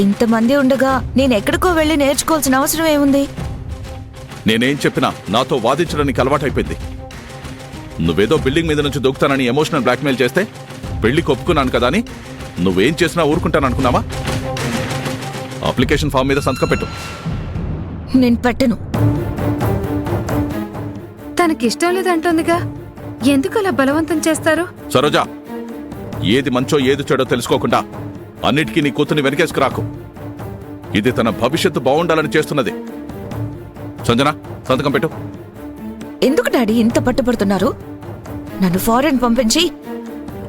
ఇంతమంది ఉండగా నేను ఎక్కడికో వెళ్ళి నేర్చుకోవాల్సిన అవసరం ఏముంది? నేనేం చెప్పినా నాతో వాదించడానికి అలవాటైపోయింది. నువ్వేదో బిల్డింగ్ మీద నుంచి దూకుతానని ఎమోషనల్ బ్లాక్మెయిల్ చేస్తే పెళ్లికి ఒప్పుకున్నాను కదా అని నువ్వేం చేసినా ఊరుకుంటాననుకున్నావా? అప్లికేషన్ ఫామ్ మీద సంతకం పెట్టు. నేను పెట్టను. తనకిష్టం లేదంటోందిగా, ఎందుకు అలా బలవంతం చేస్తారు? సరోజా, ఏది మంచో ఏది చెడో తెలుసుకోకుండా అన్నిటికీ నీ కూతుర్ని వెనకేసుకురాకు. ఇది తన భవిష్యత్తు బాగుండాలని చేస్తున్నది. సంజన, సంతకం పెట్టు. ఎందుకు డాడీ ఇంత పట్టుపడుతున్నారు? నన్ను ఫారెన్ పంపించి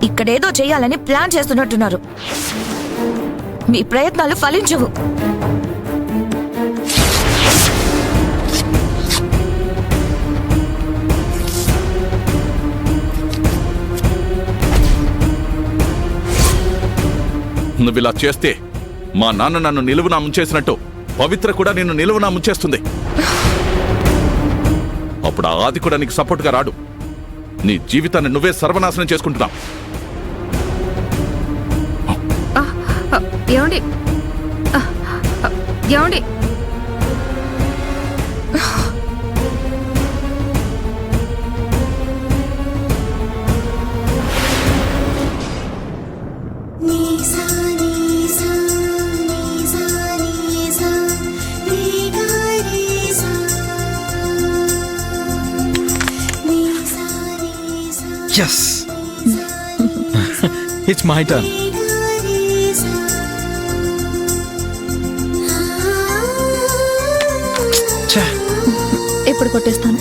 ఇక్కడేదో చేయాలని ప్లాన్ చేస్తున్నట్టున్నారు. మీ ప్రయత్నాలు ఫలించవు. నువ్విలా చేస్తే మా నాన్న నన్ను నిలువునా ముంచేసినట్టు పవిత్ర కూడా నిన్ను నిలువునా ముంచేస్తుంది. అప్పుడు ఆ ఆది కూడా నీకు సపోర్ట్గా రాడు. నీ జీవితాన్ని నువ్వే సర్వనాశనం చేసుకుంటున్నావు. ఏమండి ఏమండి Yes. It's my turn. ఇప్పుడు కొట్టేస్తాను.